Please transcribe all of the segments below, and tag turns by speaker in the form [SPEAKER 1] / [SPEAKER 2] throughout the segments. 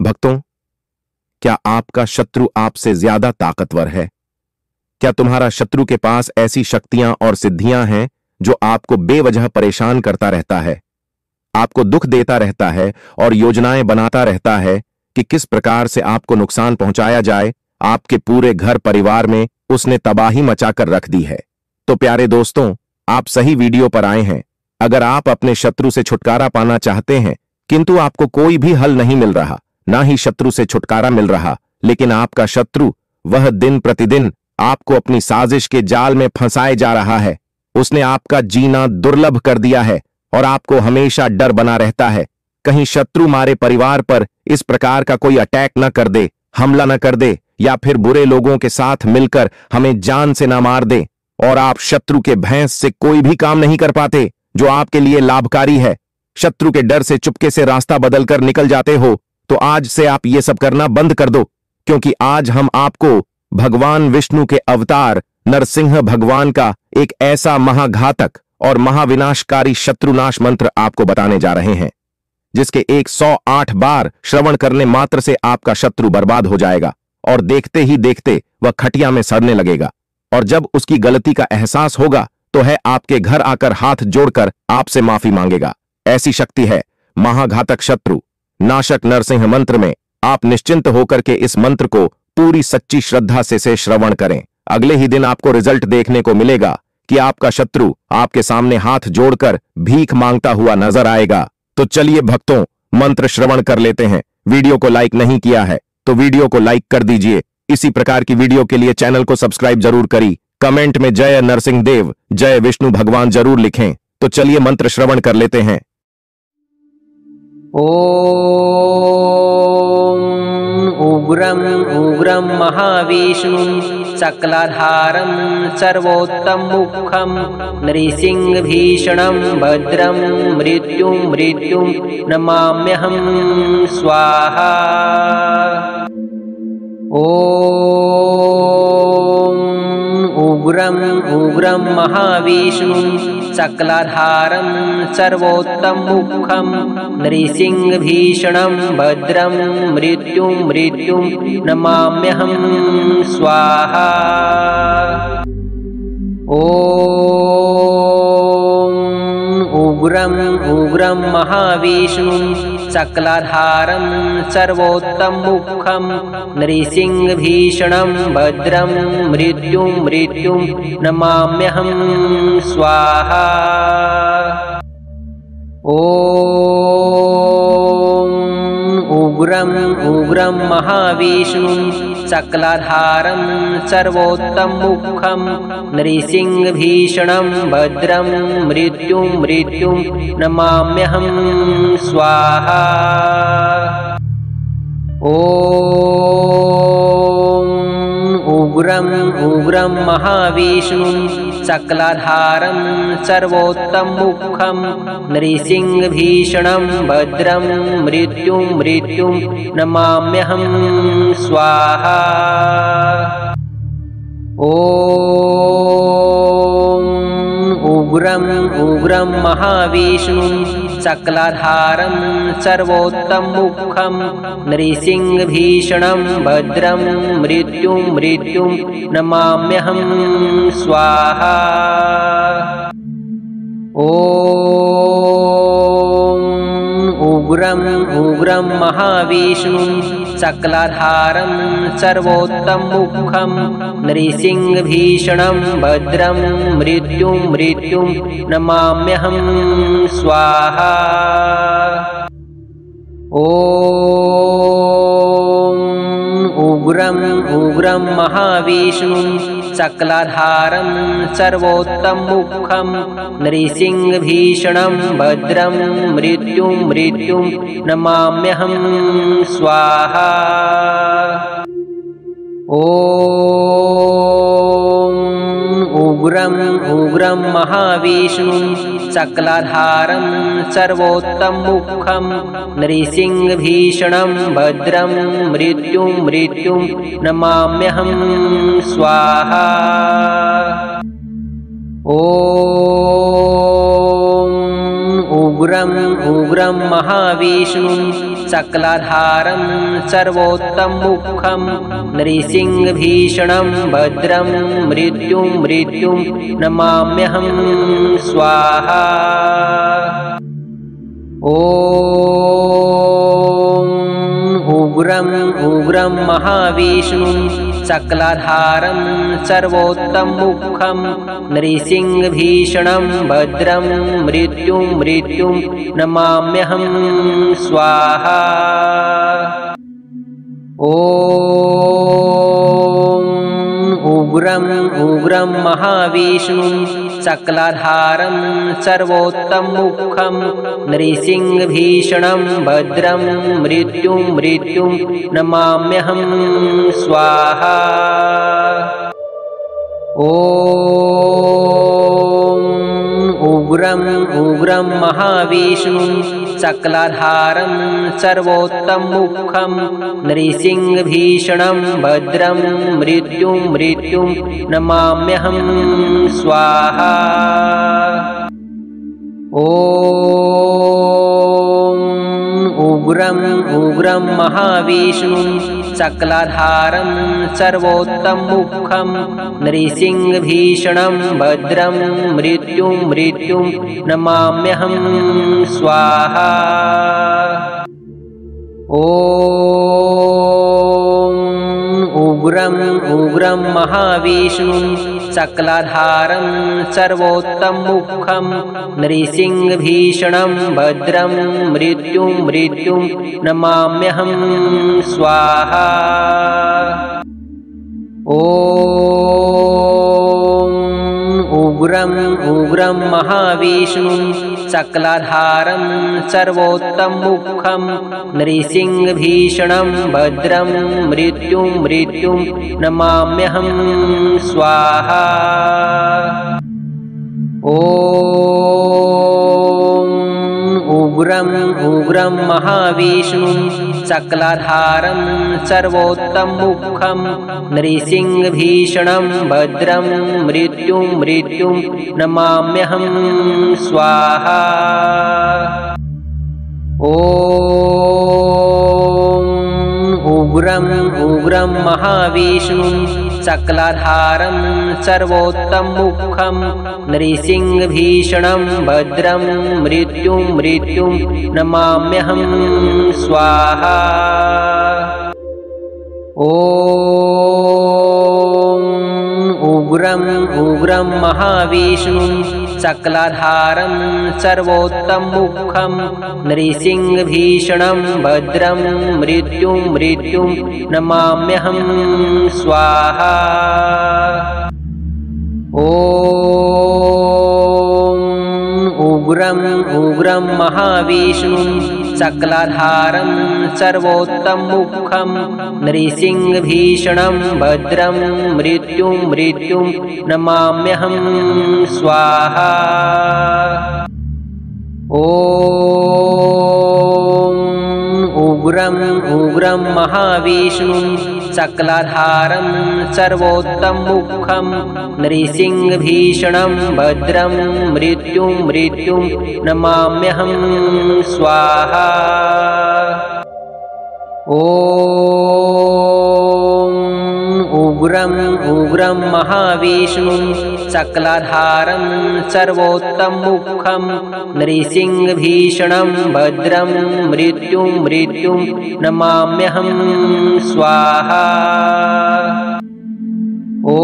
[SPEAKER 1] भक्तों, क्या आपका शत्रु आपसे ज्यादा ताकतवर है? क्या तुम्हारा शत्रु के पास ऐसी शक्तियां और सिद्धियां हैं जो आपको बेवजह परेशान करता रहता है, आपको दुख देता रहता है और योजनाएं बनाता रहता है कि किस प्रकार से आपको नुकसान पहुंचाया जाए? आपके पूरे घर परिवार में उसने तबाही मचाकर रख दी है। तो प्यारे दोस्तों, आप सही वीडियो पर आए हैं। अगर आप अपने शत्रु से छुटकारा पाना चाहते हैं किंतु आपको कोई भी हल नहीं मिल रहा, ना ही शत्रु से छुटकारा मिल रहा, लेकिन आपका शत्रु वह दिन प्रतिदिन आपको अपनी साजिश के जाल में फंसाए जा रहा है, उसने आपका जीना दुर्लभ कर दिया है और आपको हमेशा डर बना रहता है कहीं शत्रु हमारे परिवार पर इस प्रकार का कोई अटैक न कर दे, हमला न कर दे, या फिर बुरे लोगों के साथ मिलकर हमें जान से ना मार दे, और आप शत्रु के भैंस से कोई भी काम नहीं कर पाते जो आपके लिए लाभकारी है। शत्रु के डर से चुपके से रास्ता बदलकर निकल जाते हो, तो आज से आप ये सब करना बंद कर दो, क्योंकि आज हम आपको भगवान विष्णु के अवतार नरसिंह भगवान का एक ऐसा महाघातक और महाविनाशकारी शत्रुनाश मंत्र आपको बताने जा रहे हैं, जिसके 108 बार श्रवण करने मात्र से आपका शत्रु बर्बाद हो जाएगा और देखते ही देखते वह खटिया में सड़ने लगेगा, और जब उसकी गलती का एहसास होगा तो है आपके घर आकर हाथ जोड़कर आपसे माफी मांगेगा। ऐसी शक्ति है महाघातक शत्रु नाशक नरसिंह मंत्र में। आप निश्चिंत होकर के इस मंत्र को पूरी सच्ची श्रद्धा से श्रवण करें। अगले ही दिन आपको रिजल्ट देखने को मिलेगा कि आपका शत्रु आपके सामने हाथ जोड़कर भीख मांगता हुआ नजर आएगा। तो चलिए भक्तों, मंत्र श्रवण कर लेते हैं। वीडियो को लाइक नहीं किया है तो वीडियो को लाइक कर दीजिए। इसी प्रकार की वीडियो के लिए चैनल को सब्सक्राइब जरूर करिए। कमेंट में जय नरसिंह देव, जय विष्णु भगवान जरूर लिखें। तो चलिए मंत्र श्रवण कर लेते हैं।
[SPEAKER 2] ओम उग्रम उग्रम महाविष्णु सकलाधारं सर्वोत्तममुखं नृसिंह भीषणं भद्रं मृत्युं मृत्युं नमाम्यहं स्वाहा। ओम उग्रम उग्रम महाविष्णु सकलाधारं सर्वोत्तममुखं नृसिंह भीषणं भद्रं मृत्युं मृत्युं नमाम्यहं स्वाहा। ओम उग्रम उग्रम महाविष्णु सकलाधारं सर्वोत्तममुखं नृसिंह भीषणं भद्रं मृत्युं मृत्युं नमाम्यहं स्वाहा। ओम उग्रम उग्रम महाविष्णु सकलाधारं सर्वोत्तममुखं नृसिंह भीषणं भद्रं मृत्युं मृत्युं नमाम्यहं स्वाहा। ओम उग्रम उग्रम महाविष्णु सकलाधारं सर्वोत्तममुखं नृसिंह भीषणं भद्रं मृत्युं मृत्युं नमाम्यहं स्वाहा। ओम उग्रम उग्रम महाविष्णु सकलाधारं सर्वोत्तममुखं नृसिंह भीषणं भद्रं मृत्युं मृत्युं नमाम्यहं स्वाहा। ओम उग्रम उग्रम महाविष्णु सकलाधारं सर्वोत्तममुखं नृसिंह भीषणं भद्रं मृत्युं मृत्युं नमाम्यहं स्वाहा। ओम उग्रम उग्रम महाविष्णु सकलाधारं सर्वोत्तममुखं नृसिंह भीषणं भद्रं मृत्युं मृत्युं नमाम्यहं स्वाहा। ओम उग्रम उग्रम महाविष्णु सकलाधारं सर्वोत्तममुखं नृसिंह भीषणं भद्रं मृत्युं मृत्युं नमाम्यहं स्वाहा। ओम उग्रम् उग्रं महाविष्णुं सकलाधारं सर्वोत्तममुखं नृसिंहभीषणं भद्रं मृत्युं मृत्युं नमाम्यहं स्वाहा। ॐ उग्रम् उग्रं महाविष्णुं सकलाधारं सर्वोत्तममुखं नृसिंहभीषणं भद्रं मृत्युं मृत्युं नमाम्यहं स्वाहा। ॐ उग्रम् उग्रं महाविष्णुं सकलाधारं सर्वोत्तममुखं नृसिंहभीषणं भद्रं मृत्युं मृत्युं नमाम्यहं स्वाहा। ॐ उग्रम् उग्रं महाविष्णुं सकलाधारं सर्वोत्तममुखं नृसिंहभीषणं भद्रं मृत्युं मृत्युं नमाम्यहं स्वाहा। ॐ उग्रम् उग्रं महाविष्णुं सकलाधारं सर्वोत्तममुखं नृसिंहभीषणं भद्रं मृत्युं मृत्युं नमाम्यहं स्वाहा। ॐ उग्रम् उग्रं महाविष्णुं सकलाधारं सर्वोत्तममुखं नृसिंहभीषणं भद्रं मृत्युं मृत्युं नमाम्यहं स्वाहा। ॐ उग्रम् उग्रं महाविष्णुं सकलाधारं सर्वोत्तममुखं नृसिंहभीषणं भद्रं मृत्युं मृत्युं नमाम्यहं स्वाहा। ॐ उग्रम् उग्रं महाविष्णुं सकलाधारं सर्वोत्तममुखं नृसिंहभीषणं भद्रं मृत्युं मृत्युं नमाम्यहं स्वाहा। ॐ उग्रम् उग्रं महाविष्णुं सकलाधारं सर्वोत्तममुखं नृसिंहभीषणं भद्रं मृत्युं मृत्युं नमाम्यहं स्वाहा। ॐ उग्रम् उग्रं महाविष्णुं सकलाधारं सर्वोत्तममुखं नृसिंहभीषणं भद्रं मृत्युं मृत्युं नमाम्यहं स्वाहा। ॐ उग्रम् उग्रं महाविष्णुं सकलाधारं सर्वोत्तममुखं नृसिंहभीषणं भद्रं मृत्युं मृत्युं नमाम्यहं स्वाहा। ॐ उग्रम् उग्रं महाविष्णुं सकलाधारं सर्वोत्तममुखं नृसिंहभीषणं भद्रं मृत्युं मृत्युं नमाम्यहं स्वाहा। ॐ उग्रम् उग्रं महाविष्णुं सकलाधारं सर्वोत्तममुखं नृसिंहभीषणं भद्रं मृत्युं मृत्युं नमाम्यहं स्वाहा। ॐ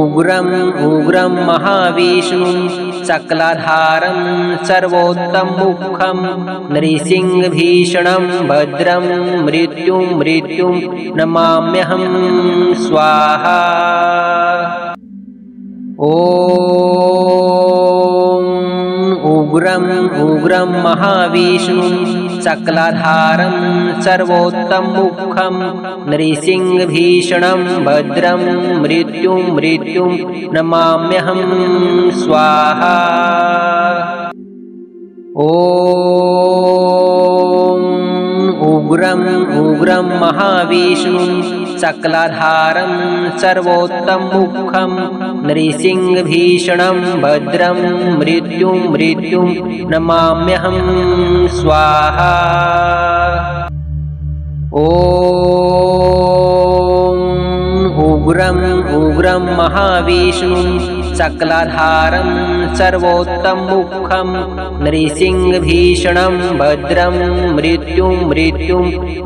[SPEAKER 2] उग्रम् उग्रं महाविष्णुं सकलाधारं सर्वोत्तममुखं नृसिंहभीषणं भद्रं मृत्युं मृत्युं नमाम्यहं स्वाहा। ॐ उग्रम् उग्रं महाविष्णुं सकलाधारं सर्वोत्तममुखं नृसिंहभीषणं भद्रं मृत्युं मृत्युं नमाम्यहं स्वाहा। ॐ उग्रं उग्रं महाविष्णुं सकलाधारं सर्वोत्तममुखं नृसिंहभीषणं भद्रं मृत्युं नमाम्यहं स्वाहा। ॐ उग्रं उग्रं महाविष्णुं सकलाधारं सर्वोत्तममुखं नृसिंहभीषणं भद्रं मृत्युं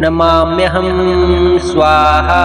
[SPEAKER 2] नमाम्यहं स्वाहा।